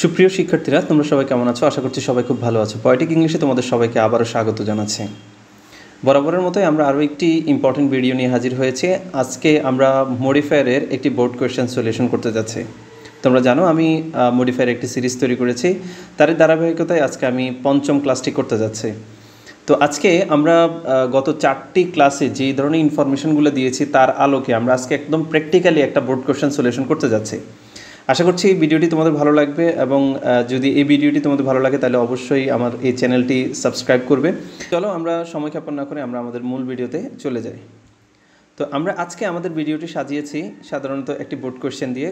সুপ্রিয় শিক্ষার্থীরা, তোমরা সবাই কেমন আছো? আশা করছি সবাই খুব ভালো আছো। পয়েটিক ইংলিশে তোমাদের সবাইকে আবারও স্বাগত জানাচ্ছি। বরাবরের মতোই আমরা আরও একটি ইম্পর্টেন্ট ভিডিও নিয়ে হাজির হয়েছে। আজকে আমরা মডিফায়ারের একটি বোর্ড কোয়েশ্চেন সলিউশন করতে যাচ্ছি। তোমরা জানো আমি মডিফায়ার একটি সিরিজ তৈরি করেছি, তার ধারাবাহিকতায় আজকে আমি পঞ্চম ক্লাসটি করতে যাচ্ছি। তো আজকে আমরা গত 4টি ক্লাসে যেই ধরনের ইনফরমেশনগুলো দিয়েছি তার আলোকে আমরা আজকে একদম প্র্যাকটিক্যালি একটা বোর্ড কোয়েশ্চেন সলিউশন করতে যাচ্ছি। আশা করছি এই ভিডিওটি তোমাদের ভালো লাগবে এবং যদি এই ভিডিওটি তোমাদের ভালো লাগে তাহলে অবশ্যই আমার এই চ্যানেলটি সাবস্ক্রাইব করবে। চলো আমরা সময় ক্ষেপণ না করে আমরা আমাদের মূল ভিডিওতে চলে যাই। তো আমরা আজকে আমাদের ভিডিওটি সাজিয়েছি সাধারণত একটি বোর্ড কোয়েশ্চেন দিয়ে।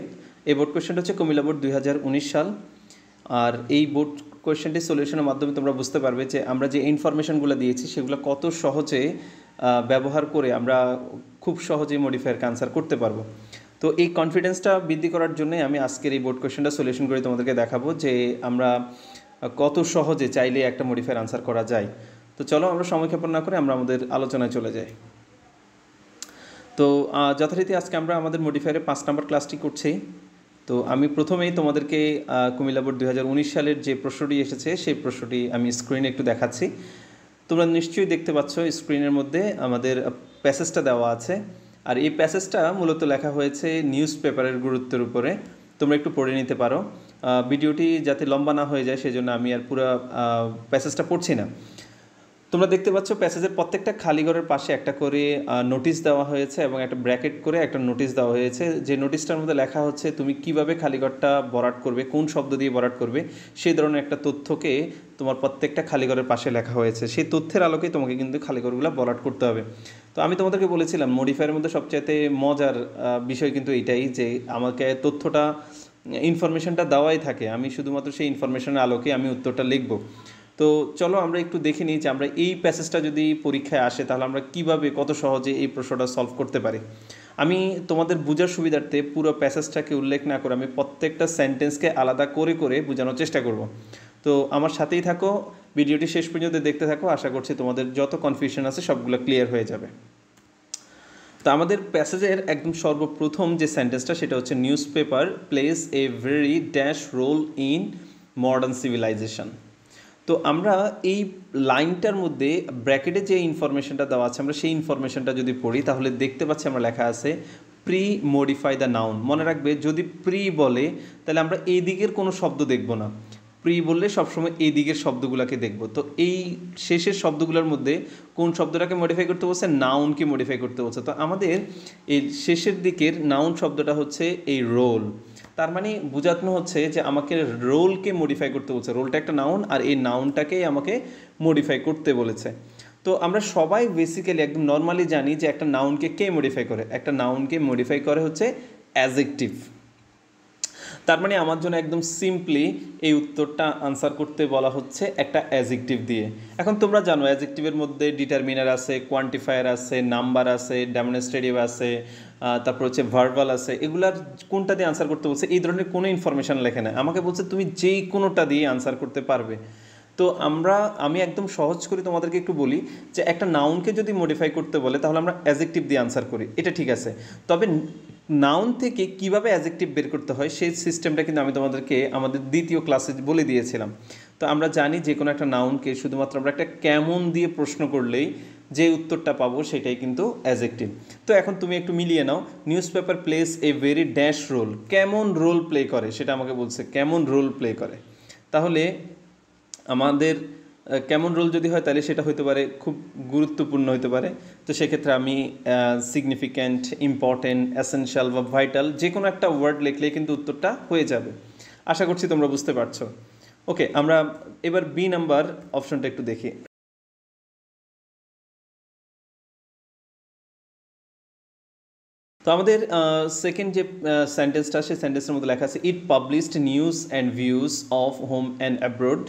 এই বোর্ড কোয়েশ্চেনটা হচ্ছে কুমিল্লা বোর্ড 2019 সাল। আর এই বোর্ড কোয়েশ্চেনটি সলিউশনের মাধ্যমে তোমরা বুঝতে পারবে যে আমরা যে ইনফরমেশনগুলো দিয়েছি সেগুলো কত সহজে ব্যবহার করে আমরা খুব সহজেই মডিফায়ারকে আনসার করতে পারবো। তো এই কনফিডেন্সটা বৃদ্ধি করার জন্যই আমি আজকের এই বোর্ড কোয়েশ্চেনটা সলিউশন করে তোমাদেরকে দেখাবো যে আমরা কত সহজে চাইলে একটা মডিফায়ার আনসার করা যায়। তো চলো আমরা সময় ক্ষেপণ না করে আমরা আমাদের আলোচনায় চলে যাই। তো যথারীতি আজকে আমরা আমাদের মডিফায়ারের 5 নম্বর ক্লাসটি করছি। তো আমি প্রথমেই তোমাদেরকে কুমিল্লা বোর্ড 2019 সালের যে প্রশ্নটি এসেছে সেই প্রশ্নটি আমি স্ক্রিনে একটু দেখাচ্ছি। তোমরা নিশ্চয়ই দেখতে পাচ্ছ স্ক্রিনের মধ্যে আমাদের প্যাসেজটা দেওয়া আছে। আর এই প্যাসেজটা মূলত লেখা হয়েছে নিউজ পেপারের গুরুত্বের উপরে। তোমরা একটু পড়ে নিতে পারো। ভিডিওটি যাতে লম্বা না হয়ে যায় সেজন্য আমি আর পুরো প্যাসেজটা পড়ছি না। তোমরা দেখতে পাচ্ছ প্যাসেজের প্রত্যেকটা খালি ঘরের পাশে একটা করে নোটিশ দেওয়া হয়েছে এবং একটা ব্র্যাকেট করে একটা নোটিশ দেওয়া হয়েছে। যে নোটিশটার মধ্যে লেখা হচ্ছে তুমি কিভাবে খালি ঘরটা ভরাট করবে, কোন শব্দ দিয়ে ভরাট করবে, সেই ধরনের একটা তথ্যকে তোমার প্রত্যেকটা খালি ঘরের পাশে লেখা হয়েছে। সেই তথ্যের আলোকেই তোমাকে কিন্তু খালি ঘরগুলো ভরাট করতে হবে। তো আমি তোমাদেরকে বলেছিলাম মডিফায়ারের মধ্যে সবচাইতে মজার বিষয় কিন্তু এটাই যে আমাকে তথ্যটা ইনফরমেশনটা দেওয়াই থাকে, আমি শুধুমাত্র সেই ইনফরমেশনের আলোকে আমি উত্তরটা লিখব। তো চলো আমরা একটু দেখে নিই যে আমরা এই প্যাসেজটা যদি পরীক্ষায় আসে তাহলে আমরা কিভাবে কত সহজে এই প্রশ্নটা সলভ করতে পারি। আমি তোমাদের বোঝার সুবিধার্থে পুরো প্যাসেজটাকে উল্লেখ না করে আমি প্রত্যেকটা সেন্টেন্সকে আলাদা করে করে বোঝানোর চেষ্টা করব। তো আমার সাথেই থাকো, ভিডিওটি শেষ পর্যন্ত দেখতে থাকো। আশা করছি তোমাদের যত কনফিউশন আছে সবগুলো ক্লিয়ার হয়ে যাবে। তো আমাদের প্যাসেজের একদম সর্বপ্রথম যে সেন্টেন্সটা সেটা হচ্ছে newspaper plays a very dash role in modern civilisation. তো আমরা এই লাইনটার মধ্যে ব্র্যাকেটে যে ইনফরমেশনটা দেওয়া আছে আমরা সেই ইনফরমেশনটা যদি পড়ি তাহলে দেখতে পাচ্ছি আমরা লেখা আছে প্রি মডিফাই দ্য নাউন। মনে রাখবে যদি প্রি বলে তাহলে আমরা এই দিকের কোনো শব্দ দেখব না, প্রি বললে সবসময় এই দিকের শব্দগুলোকে দেখব। তো এই শেষের শব্দগুলোর মধ্যে কোন শব্দটাকে মডিফাই করতে বলছে? নাউনকে মডিফাই করতে বলছে। তো আমাদের এই শেষের দিকের নাউন শব্দটা হচ্ছে এই রোল। তার মানে বোঝানো হচ্ছে যে আমাকে রোলকে মডিফাই করতে বলছে। রোলটা একটা নাউন আর এই নাউনটাকেই আমাকে মডিফাই করতে বলেছে। তো আমরা সবাই বেসিক্যালি একদম নর্মালি জানি যে একটা নাউনকে কে মডিফাই করে? একটা নাউনকে মডিফাই করে হচ্ছে অ্যাডজেক্টিভ। তার মানে আমার জন্য একদম সিম্পলি এই উত্তরটা আনসার করতে বলা হচ্ছে একটা অ্যাডজেক্টিভ দিয়ে। এখন তোমরা জানো অ্যাডজেক্টিভের মধ্যে ডিটারমিনার আছে, কোয়ান্টিফায়ার আছে, নাম্বার আছে, ডেমনস্ট্রেটিভ আছে, তারপর হচ্ছে ভার্বাল আছে। এগুলার কোনটা দিয়ে আনসার করতে বলছে এই ধরনের কোনো ইনফরমেশান লেখে না, আমাকে বলছে তুমি যেই কোনোটা দিয়ে আনসার করতে পারবে। তো আমি একদম সহজ করে তোমাদেরকে একটু বলি যে একটা নাউনকে যদি মডিফাই করতে বলে তাহলে আমরা অ্যাডজেক্টিভ দিয়ে আনসার করি, এটা ঠিক আছে। তবে নাউন থেকে কিভাবে অ্যাডজেক্টিভ বের করতে হয় সেই সিস্টেমটা কিন্তু আমি তোমাদেরকে আমাদের দ্বিতীয় ক্লাসে বলে দিয়েছিলাম। তো আমরা জানি যে কোনো একটা নাউনকে শুধুমাত্র আমরা একটা কেমন দিয়ে প্রশ্ন করলেই যে উত্তরটা পাবো সেটাই কিন্তু অ্যাডজেক্টিভ। তো এখন তুমি একটু মিলিয়ে নাও, newspaper plays a very dash role, কেমন রোল প্লে করে সেটা আমাকে বলছে, কেমন রোল প্লে করে। তাহলে আমাদের কেমন রোল যদি হয় তাহলে সেটা হতে পারে খুব গুরুত্বপূর্ণ হতে পারে। তো সেক্ষেত্রে আমি সিগনিফিক্যান্ট, ইম্পর্টেন্ট, এসেনশিয়াল বা ভাইটাল যে কোনো একটা ওয়ার্ড লিখলেই কিন্তু উত্তরটা হয়ে যাবে। আশা করছি তোমরা বুঝতে পারছো। ওকে, আমরা এবার বি নাম্বার অপশনটা একটু দেখি। তো আমাদের সেকেন্ড যে সেন্টেন্সটা সেই সেন্টেন্সের মধ্যে লেখা আছে it published news and views of home and abroad,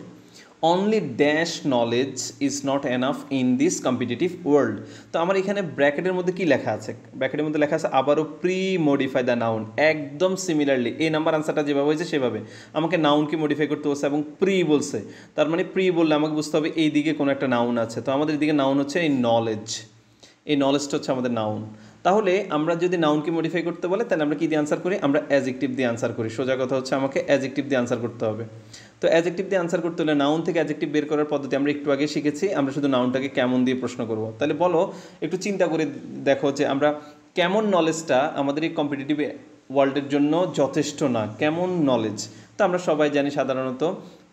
only dash knowledge is not enough in this competitive world. তো আমার এখানে ব্র্যাকেটের মধ্যে কি লেখা আছে? ব্র্যাকেটের মধ্যে লেখা আছে আবারও প্রি মডিফাই দ্য নাউন। একদম সিমিলারলি এই নাম্বার আনসারটা যেভাবে হয়েছে সেভাবে আমাকে নাউনকে মডিফাই করতে বলছে এবং প্রি বলছে। তার মানে প্রি বললে আমাকে বুঝতে হবে এই দিকে কোনো একটা নাউন আছে। তো আমাদের দিকে নাউন হচ্ছে এই নলেজ, এই নলেজটা হচ্ছে আমাদের নাউন। তাহলে আমরা যদি নাউনকে মডিফাই করতে বলে তাহলে আমরা কী দিয়ে আনসার করি? আমরা অ্যাজেক্টিভ দিয়ে আনসার করি। সোজা কথা হচ্ছে আমাকে অ্যাজেক্টিভ দিয়ে আনসার করতে হবে। তো অ্যাজেক্টিভ দিয়ে আনসার করতে হলে নাউন থেকে অ্যাজেক্টিভ বের করার পদ্ধতি আমরা একটু আগে শিখেছি। আমরা শুধু নাউনটাকে কেমন দিয়ে প্রশ্ন করব। তাহলে বলো, একটু চিন্তা করে দেখো যে আমরা কেমন নলেজটা আমাদের এই কম্পিটিটিভ ওয়ার্ল্ডের জন্য যথেষ্ট না। কেমন নলেজ? তো আমরা সবাই জানি সাধারণত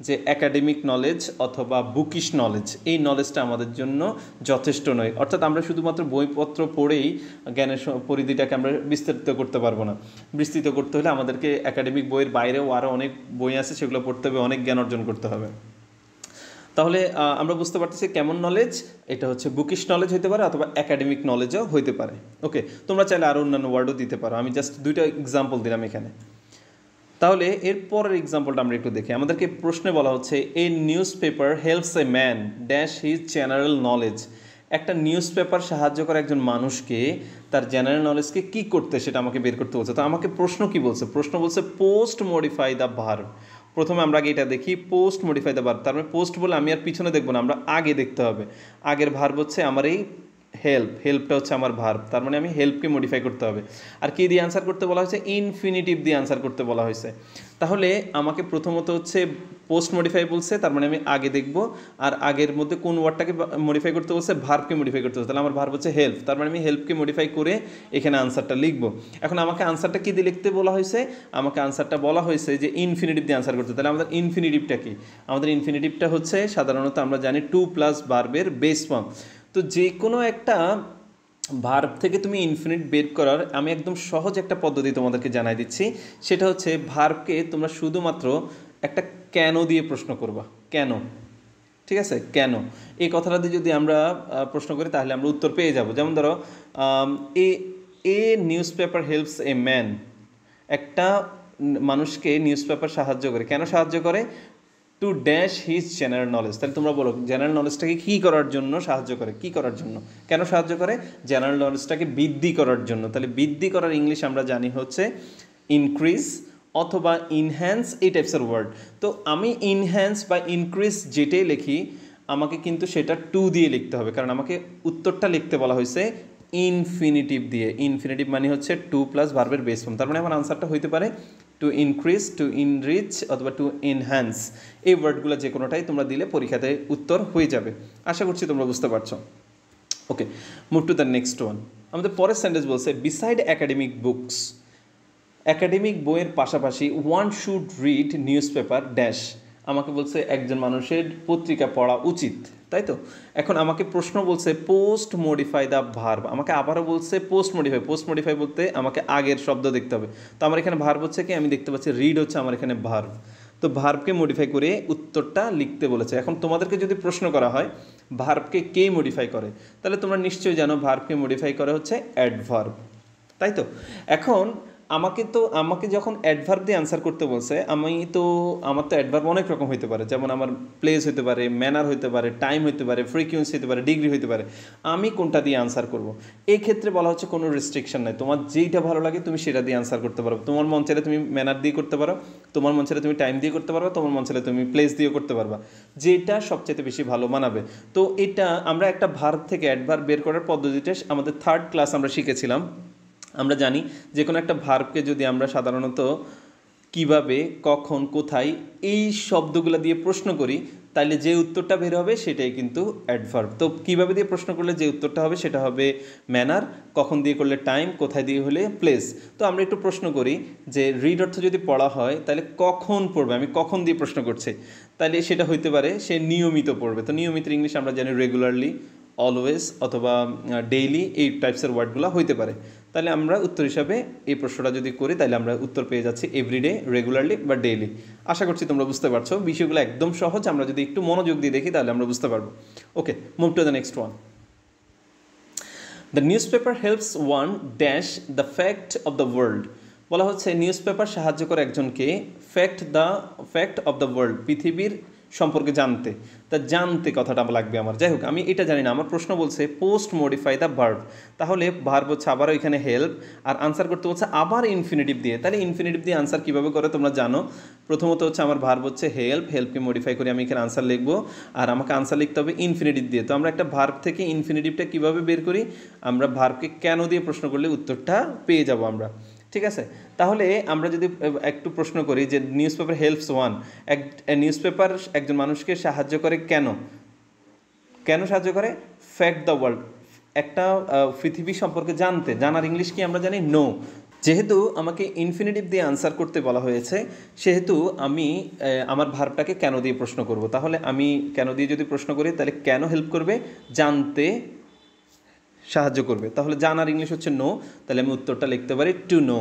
যে একাডেমিক নলেজ অথবা বুকিশ নলেজ, এই নলেজটা আমাদের জন্য যথেষ্ট নয়। অর্থাৎ আমরা শুধুমাত্র বইপত্র পড়েই জ্ঞানের পরিধিটাকে আমরা বিস্তৃত করতে পারবো না। বিস্তৃত করতে হলে আমাদেরকে একাডেমিক বইয়ের বাইরেও আরও অনেক বই আছে, সেগুলো পড়তে হবে, অনেক জ্ঞান অর্জন করতে হবে। তাহলে আমরা বুঝতে পারতেছি কেমন নলেজ, এটা হচ্ছে বুকিশ নলেজ হতে পারে অথবা একাডেমিক নলেজও হইতে পারে। ওকে, তোমরা চাইলে আরও অন্যান্য ওয়ার্ডও দিতে পারো, আমি জাস্ট দুইটা এক্সাম্পল দিলাম এখানে। তাহলে এরপরের এক্সাম্পলটা আমরা একটু দেখি। আমাদেরকে প্রশ্নে বলা হচ্ছে a newspaper helps a man dash his general knowledge. একটা নিউজ পেপার সাহায্য করে একজন মানুষকে তার জেনারেল নলেজকে কী করতে, সেটা আমাকে বের করতে বলছে। তো আমাকে প্রশ্ন কি বলছে? প্রশ্ন বলছে পোস্ট মডিফাই দ্য ভার্ব। প্রথমে আমরা আগে এটা দেখি, পোস্ট মডিফাই দ্য ভার্ব। তার মানে পোস্ট বলে আমি আর পিছনে দেখবো না, আমরা আগে দেখতে হবে। আগের ভার্ব হচ্ছে আমার এই হেল্পটা হচ্ছে আমার ভার্ব, তার মানে আমি হেল্পকে মডিফাই করতে হবে। আর কী দিয়ে আনসার করতে বলা হয়েছে? ইনফিনিটিভ দিয়ে আনসার করতে বলা হয়েছে। তাহলে আমাকে প্রথমত হচ্ছে পোস্ট মডিফাই বলছে, তার মানে আমি আগে দেখব। আর আগের মধ্যে কোন ওয়ার্ডটাকে মডিফাই করতে বলছে? ভার্বকে মডিফাই করতে বলছে। তাহলে আমার ভার্ব হচ্ছে হেল্প, তার মানে আমি হেল্পকে মডিফাই করে এখানে আনসারটা লিখবো। এখন আমাকে আনসারটা কী দিয়ে লিখতে বলা হয়েছে? আমাকে আনসারটা বলা হয়েছে যে ইনফিনিটিভ দিয়ে আনসার করতে। তাহলে আমাদের ইনফিনিটিভটা কি? আমাদের ইনফিনিটিভটা হচ্ছে সাধারণত আমরা জানি টু প্লাস ভার্বের বেস ফর্ম। তো যে কোনো একটা ভার্ব থেকে তুমি ইনফিনিট বের করার আমি একদম সহজ একটা পদ্ধতি তোমাদেরকে জানাই দিচ্ছি। সেটা হচ্ছে ভার্বকে তোমরা শুধুমাত্র একটা কেন দিয়ে প্রশ্ন করবা। কেন? ঠিক আছে, কেন? এই কথাটা দিয়ে যদি আমরা প্রশ্ন করি তাহলে আমরা উত্তর পেয়ে যাব। যেমন ধরো a newspaper helps a man. একটা মানুষকে নিউজ পেপার সাহায্য করে। কেন সাহায্য করে? To dash his general knowledge. তাহলে তোমরা বলো জেনারেল নলেজটাকে কী করার জন্য সাহায্য করে? কী করার জন্য? কেন সাহায্য করে? জেনারেল নলেজটাকে বৃদ্ধি করার জন্য। তাহলে বৃদ্ধি করার ইংলিশ আমরা জানি হচ্ছে ইনক্রিজ অথবা ইনহ্যান্স, এই টাইপসের ওয়ার্ড। তো আমি ইনহ্যান্স বা ইনক্রিজ যেটাই লিখি আমাকে কিন্তু সেটা টু দিয়ে লিখতে হবে, কারণ আমাকে উত্তরটা লিখতে বলা হয়েছে ইনফিনিটিভ দিয়ে। ইনফিনিটিভ মানে হচ্ছে টু প্লাস ভার্বের বেস ফর্ম। তার মানে আমার আনসারটা হইতে পারে টু ইনক্রিজ, টু ইনরিচ অথবা টু এনহ্যান্স। এই ওয়ার্ডগুলো যে কোনোটাই তোমরা দিলে পরীক্ষাতে উত্তর হয়ে যাবে। আশা করছি তোমরা বুঝতে পারছো। Okay, move to the next one. আমাদের পরের সেন্টেন্স বলছে বিসাইড একাডেমিক বুকস। একাডেমিক বইয়ের পাশাপাশি one should read news paper dash. আমাকে বলছে একজন মানুষের পত্রিকা পড়া উচিত, তাই তো? এখন আমাকে প্রশ্ন বলছে পোস্ট মডিফাই দ্য ভার্ব। আমাকে আবারও বলছে পোস্ট মডিফাই। পোস্ট মডিফাই বলতে আমাকে আগের শব্দ দেখতে হবে। তো আমার এখানে ভার্ব হচ্ছে কি? আমি দেখতে পাচ্ছি রিড হচ্ছে আমার এখানে ভার্ব। তো ভার্বকে মডিফাই করে উত্তরটা লিখতে বলেছে। এখন তোমাদেরকে যদি প্রশ্ন করা হয় ভার্বকে কে মডিফাই করে, তাহলে তোমরা নিশ্চয়ই জানো ভার্বকে মডিফাই করা হচ্ছে অ্যাডভার্ব, তাই তো? এখন আমাকে যখন অ্যাডভার্ব দিয়ে আনসার করতে বলছে, আমার তো অ্যাডভার্ব অনেক রকম হতে পারে। যেমন আমার প্লেস হতে পারে, ম্যানার হতে পারে, টাইম হতে পারে, ফ্রিকুয়েন্সি হতে পারে, ডিগ্রি হতে পারে। আমি কোনটা দিয়ে আনসার করব? এই ক্ষেত্রে বলা হচ্ছে কোনো রেস্ট্রিকশন নাই, তোমার যেইটা ভালো লাগে তুমি সেটা দিয়ে আনসার করতে পারো। তোমার মন চাইলে তুমি ম্যানার দিয়ে করতে পারো, তোমার মন চাইলে তুমি টাইম দিয়ে করতে পারবা, তোমার মন চাইলে তুমি প্লেস দিয়েও করতে পারবা, যেটা সবচেয়ে বেশি ভালো মানাবে। তো এটা আমরা একটা ভার্ব থেকে অ্যাডভার্ব বের করার পদ্ধতিটা আমাদের থার্ড ক্লাস আমরা শিখেছিলাম। আমরা জানি যে কোনো একটা ভার্বকে যদি আমরা সাধারণত কিভাবে, কখন, কোথায় এই শব্দগুলো দিয়ে প্রশ্ন করি তাইলে যে উত্তরটা বের হবে সেটাই কিন্তু অ্যাডভার্ব। তো কীভাবে দিয়ে প্রশ্ন করলে যে উত্তরটা হবে সেটা হবে ম্যানার, কখন দিয়ে করলে টাইম, কোথায় দিয়ে হলে প্লেস। তো আমরা একটু প্রশ্ন করি যে রিড অর্থ যদি পড়া হয় তাহলে কখন পড়বে, আমি কখন দিয়ে প্রশ্ন করছি, তাহলে সেটা হইতে পারে সে নিয়মিত পড়বে। তো নিয়মিত ইংলিশ আমরা জানি রেগুলারলি, অলওয়েজ অথবা ডেইলি, এই টাইপসের ওয়ার্ডগুলো হইতে পারে। তাহলে আমরা উত্তর হিসাবে এই প্রশ্নটা যদি করি তাহলে আমরা উত্তর পেয়ে যাচ্ছি এভরিডে, রেগুলারলি বা ডেইলি। আশা করছি তোমরা বুঝতে পারছো। বিষয়গুলো একদম সহজ, আমরা যদি একটু মনোযোগ দিয়ে দেখি তাহলে আমরা বুঝতে পারবো। Okay, move to the next one. The newspaper helps one dash the fact of the world. বলা হচ্ছে নিউজ পেপার সাহায্য করে একজনকে ফ্যাক্ট অফ দ্য ওয়ার্ল্ড, পৃথিবীর সম্পর্কে জানতে, তা জানতে কথাটা লাগবে আমার। যাই হোক, আমি এটা জানি না, আমার প্রশ্ন বলছে পোস্ট মডিফাই দ্য ভার্ব, তাহলে ভার্ব হচ্ছে আবারও এখানে হেল্প, আর আনসার করতে বলছে আবার ইনফিনিটিভ দিয়ে। তাহলে ইনফিনিটিভ দিয়ে আনসার কীভাবে করে তোমরা জানো। প্রথমত হচ্ছে আমার ভার্ব হচ্ছে হেল্প, হেল্পকে মডিফাই করে আমি এখানে আনসার লিখবো, আর আমাকে আনসার লিখতে হবে ইনফিনিটিভ দিয়ে। তো আমরা একটা ভার্ব থেকে ইনফিনিটিভটা কীভাবে বের করি, আমরা ভার্বকে কেন দিয়ে প্রশ্ন করলে উত্তরটা পেয়ে যাব আমরা। ঠিক আছে, তাহলে আমরা যদি একটু প্রশ্ন করি যে news paper helps one, news paper একজন মানুষকে সাহায্য করে কেন, কেন সাহায্য করে? ফ্যাক্ট দ্য ওয়ার্ল্ড, একটা পৃথিবী সম্পর্কে জানতে। জানার ইংলিশ কি আমরা জানি? নো। যেহেতু আমাকে ইনফিনিটিভ দিয়ে আনসার করতে বলা হয়েছে, সেহেতু আমি আমার ভার্বটাকে কেন দিয়ে প্রশ্ন করব। তাহলে আমি কেন দিয়ে যদি প্রশ্ন করি, তাহলে কেন হেল্প করবে? জানতে সাহায্য করবে। তাহলে জানার ইংলিশ হচ্ছে নো, তাহলে আমি উত্তরটা লিখতে পারি টু নো।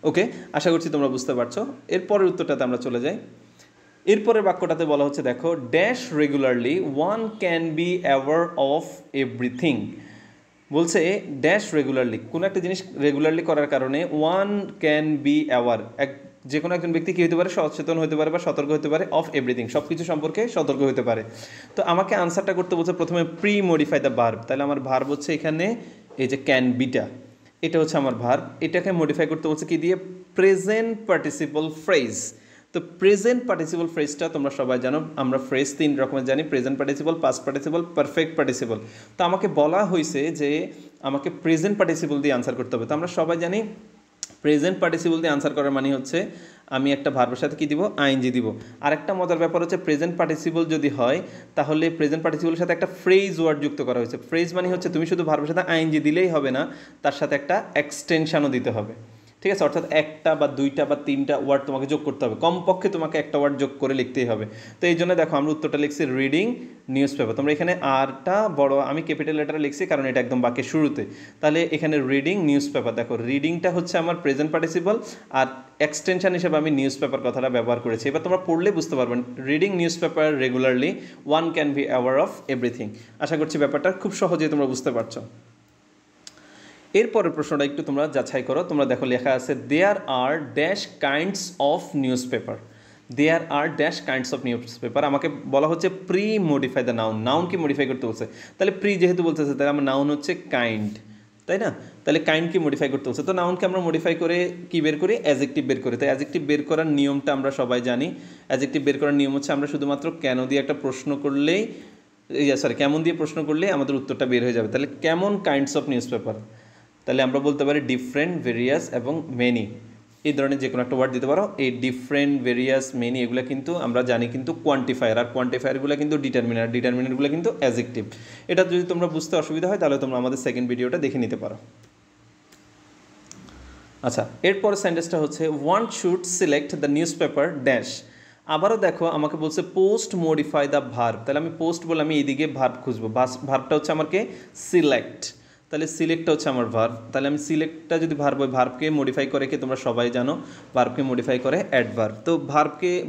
ওকে, আশা করছি তোমরা বুঝতে পারছো। এরপরের উত্তরটাতে আমরা চলে যাই। এরপরের বাক্যটাতে বলা হচ্ছে দেখো, dash regularly one can be aware of everything. বলছে ড্যাশ রেগুলারলি, কোনো একটা জিনিস রেগুলারলি করার কারণে ওয়ান ক্যান বি অ্যাওয়ার, যে কোনো একজন ব্যক্তি কী হতে পারে? সচেতন হতে পারে বা সতর্ক হতে পারে, অফ এভরিথিং, সব কিছু সম্পর্কে সতর্ক হতে পারে। তো আমাকে আনসারটা করতে বলছে প্রথমে প্রি মডিফাই দ্য ভার্ব, তাহলে আমার ভার্ব হচ্ছে এখানে এই যে ক্যান বিটা, এটা হচ্ছে আমার ভার্ব। এটাকে মডিফাই করতে বলছে কি দিয়ে? Present participle phrase. তো প্রেজেন্ট পার্টিসিপল ফ্রেজটা তোমরা সবাই জানো, আমরা ফ্রেজ 3 রকমের জানি, present participle, past participle, perfect participle. তো আমাকে বলা হয়েছে যে আমাকে প্রেজেন্ট পার্টিসিপল দিয়ে আনসার করতে হবে। তো আমরা সবাই জানি প্রেজেন্ট পার্টিসিপল দিয়ে আনসার করার মানে হচ্ছে আমি একটা ভার্বের সাথে কী দিব? আইএনজি দিব। আর একটা মজার ব্যাপার হচ্ছে প্রেজেন্ট পার্টিসিপল যদি হয়, তাহলে প্রেজেন্ট পার্টিসিপলের সাথে একটা ফ্রেজ ওয়ার্ড যুক্ত করা হয়েছে। ফ্রেজ মানে হচ্ছে তুমি শুধু ভার্বের সাথে আইএনজি দিলেই হবে না, তার সাথে একটা এক্সটেনশানও দিতে হবে। ঠিক আছে, অর্থাৎ একটা বা দুইটা বা তিনটা ওয়ার্ড তোমাকে যোগ করতে হবে, কমপক্ষে তোমাকে একটা ওয়ার্ড যোগ করে লিখতেই হবে। তো এই জন্য দেখো আমরা উত্তরটা লিখছি রিডিং নিউজ পেপার। তোমরা এখানে আরটা বড়, আমি ক্যাপিটাল লেটারে লিখছি কারণ এটা একদম বাক্যের শুরুতে। তাহলে এখানে রিডিং নিউজ পেপার, দেখো রিডিংটা হচ্ছে আমার প্রেজেন্ট পার্টিসিপল, আর এক্সটেনশন হিসেবে আমি নিউজ পেপার কথাটা ব্যবহার করেছি। এবার তোমরা পড়লে বুঝতে পারবেন, reading newspaper regularly one can be aware of everything. আশা করছি ব্যাপারটা খুব সহজেই তোমরা বুঝতে পারছো। এরপরের প্রশ্নটা একটু তোমরা যাচাই করো। তোমরা দেখো লেখা আছে there are dash kinds of newspaper, there are dash kinds of newspaper. আমাকে বলা হচ্ছে প্রি মডিফাই দ্য নাউন, নাউনকে মডিফাই করতে বলছে। তাহলে প্রি যেহেতু বলতেছে, তাহলে আমার নাউন হচ্ছে কাইন্ড, তাই না? তাহলে কাইন্ডকে মডিফাই করতে বলছে, তো নাউনকে আমরা মডিফাই করে কি বের করি? অ্যাজেক্টিভ বের করি। তাই অ্যাজেক্টিভ বের করার নিয়মটা আমরা সবাই জানি। অ্যাজেক্টিভ বের করার নিয়ম হচ্ছে আমরা শুধুমাত্র কেন দিয়ে একটা প্রশ্ন করলেই, কেমন দিয়ে প্রশ্ন করলেই আমাদের উত্তরটা বের হয়ে যাবে। তাহলে কেমন কাইন্ডস অফ নিউজ পেপার, তাহলে আমরা বলতে পারি ডিফারেন্ট, ভেরিয়াস এবং মেনি, এই ধরনের যে কোনো একটা ওয়ার্ড দিতে পারো। এই ডিফারেন্ট, ভেরিয়াস, মেনি এগুলো কিন্তু আমরা জানি কিন্তু কোয়ান্টিফায়ার, আর কোয়ান্টিফায়ারগুলো কিন্তু ডিটারমিনার, ডিটারমিনারগুলো কিন্তু অ্যাজেক্টিভ। এটা যদি তোমরা বুঝতে অসুবিধা হয় তাহলে তোমরা আমাদের সেকেন্ড ভিডিওটা দেখে নিতে পারো। আচ্ছা, এরপর সেন্টেন্সটা হচ্ছে one should select the news paper dash. আবারও দেখো আমাকে বলছে পোস্ট মডিফাই দ্য ভার্ব, তাহলে আমি পোস্ট বলে আমি এইদিকে ভার্ব খুঁজবো। ভার্বটা হচ্ছে আমাকে সিলেক্ট, তাহলে সিলেক্টটা হচ্ছে আমার ভার্ব। তাহলে আমি সিলেক্টটা যদি ভার্ব হয়, ভার্বকে মডিফাই করে কি তোমরা সবাই জানো, ভার্বকে মডিফাই করে অ্যাডভার্ব। তো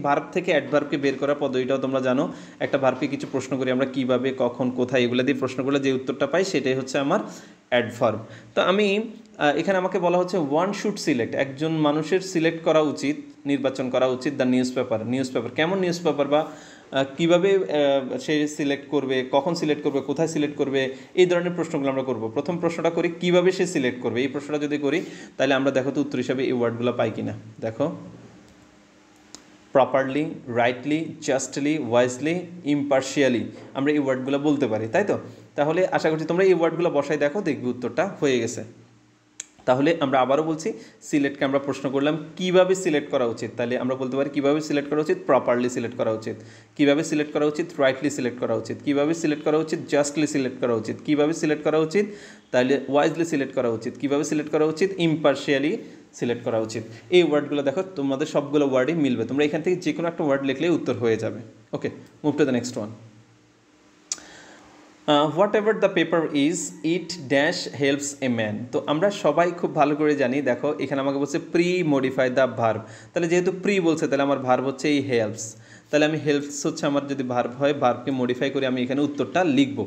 ভার্ব থেকে অ্যাডভার্বকে বের করার পদ্ধতিটাও তোমরা জানো। একটা ভার্বকে কিছু প্রশ্ন করি আমরা, কীভাবে, কখন, কোথায়, এগুলো দিয়ে প্রশ্ন করলে যে উত্তরটা পাই সেটাই হচ্ছে আমার অ্যাডভার্ব। তো আমি এখানে আমাকে বলা হচ্ছে ওয়ান শুড সিলেক্ট, একজন মানুষের সিলেক্ট করা উচিত, নির্বাচন করা উচিত the news paper. News paper কেমন নিউজ পেপার, বা কীভাবে সে সিলেক্ট করবে, কখন সিলেক্ট করবে, কোথায় সিলেক্ট করবে, এই ধরনের প্রশ্নগুলো আমরা করব। প্রথম প্রশ্নটা করি কীভাবে সে সিলেক্ট করবে, এই প্রশ্নটা যদি করি তাহলে আমরা দেখো তো উত্তর হিসাবে এই ওয়ার্ডগুলো পাই কিনা। দেখো প্রপারলি, রাইটলি, জাস্টলি, ওয়াইজলি, ইম্পার্শিয়ালি, আমরা এই ওয়ার্ডগুলো বলতে পারি, তাই তো? তাহলে আশা করছি তোমরা এই ওয়ার্ডগুলো বসাই দেখো, দেখবি উত্তরটা হয়ে গেছে। তাহলে আমরা আবারও বলছি, সিলেক্টকে আমরা প্রশ্ন করলাম কীভাবে সিলেক্ট করা উচিত, তাহলে আমরা বলতে পারি কীভাবে সিলেক্ট করা উচিত, প্রপারলি সিলেক্ট করা উচিত। কীভাবে সিলেক্ট করা উচিত, রাইটলি সিলেক্ট করা উচিত। কীভাবে সিলেক্ট করা উচিত, জাস্টলি সিলেক্ট করা উচিত। কীভাবে সিলেক্ট করা উচিত, তাহলে ওয়াইজলি সিলেক্ট করা উচিত। কীভাবে সিলেক্ট করা উচিত, ইম্পার্শিয়ালি সিলেক্ট করা উচিত। এই ওয়ার্ডগুলো দেখো তোমাদের সবগুলো ওয়ার্ডই মিলবে, তোমরা এখান থেকে যে কোনো একটা ওয়ার্ড লিখলেই উত্তর হয়ে যাবে। Okay, move to the next one. Whatever the paper is it dash helps a man. তো আমরা সবাই খুব ভালো করে জানি, দেখো এখানে আমাকে বলছে প্রি মডিফাই দ্য ভার্ব, তাহলে যেহেতু প্রি বলছে তাহলে আমার ভার্ব হচ্ছে এই হেল্পস। তাহলে আমি হেল্পস হচ্ছে আমার যদি ভার্ব হয়, ভার্বকে মডিফাই করে আমি এখানে উত্তরটা লিখবো।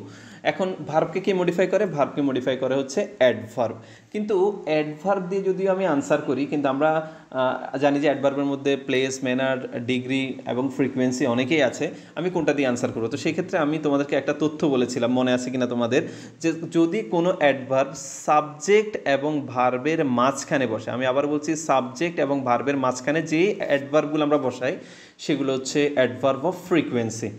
এখন ভার্বকে কি মডিফাই করে? ভার্বকে মডিফাই করে হচ্ছে অ্যাডভার্ব। কিন্তু অ্যাডভার্ব দিয়ে যদিও আমি আনসার করি, কিন্তু আমরা জানি যে অ্যাডভার্বের মধ্যে প্লেস, ম্যানার, ডিগ্রি এবং ফ্রিকোয়েন্সি অনেকেই আছে। আমি কোনটা দিয়ে আনসার করবো? তো সেই ক্ষেত্রে আমি তোমাদেরকে একটা তথ্য বলেছিলাম, মনে আছে কিনা তোমাদের, যে যদি কোনো অ্যাডভার্ব সাবজেক্ট এবং ভার্বের মাঝখানে বসে, আমি আবার বলছি সাবজেক্ট এবং ভার্বের মাঝখানে যে অ্যাডভার্বগুলো আমরা বসাই সেগুলো হচ্ছে অ্যাডভার্ব অফ ফ্রিকোয়েন্সি।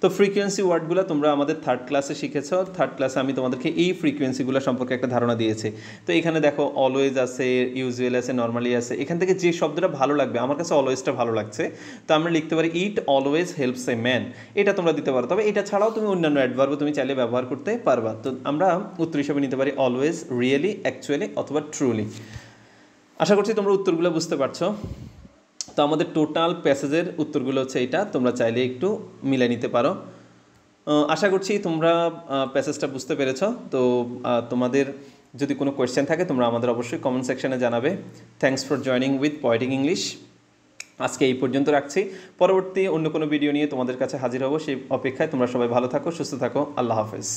তো ফ্রিকোয়েন্সি ওয়ার্ডগুলো তোমরা আমাদের থার্ড ক্লাসে শিখেছ। থার্ড ক্লাসে আমি তোমাদেরকে এই ফ্রিকোয়েন্সিগুলো সম্পর্কে একটা ধারণা দিয়েছি। তো এখানে দেখো অলওয়েজ আছে, ইউজুয়াল আছে, নর্মালি আছে। এখান থেকে যে শব্দটা ভালো লাগবে, আমার কাছে অলওয়েজটা ভালো লাগছে, তো আমরা লিখতে পারি ইট অলওয়েজ হেল্পস এ ম্যান। এটা তোমরা দিতে পারো। তবে এটা ছাড়াও তুমি অন্যান্য অ্যাডভার্বও তুমি চাইলে ব্যবহার করতে পারবা। তো আমরা উত্তর হিসাবে নিতে পারি অলওয়েজ, রিয়েলি, অ্যাকচুয়ালি অথবা ট্রুলি। আশা করছি তোমরা উত্তরগুলো বুঝতে পারছো। তো আমাদের টোটাল প্যাসেজের উত্তরগুলো হচ্ছে এইটা, তোমরা চাইলে একটু মিলে নিতে পারো। আশা করছি তোমরা প্যাসেজটা বুঝতে পেরেছ। তো তোমাদের যদি কোনো কোয়েশ্চেন থাকে তোমরা আমাদের অবশ্যই কমেন্ট সেকশনে জানাবে। Thanks for joining with poetic English. আজকে এই পর্যন্ত রাখছি। পরবর্তী অন্য কোনো ভিডিও নিয়ে তোমাদের কাছে হাজির হব, সেই অপেক্ষায় তোমরা সবাই ভালো থাকো, সুস্থ থাকো। আল্লাহ হাফেজ।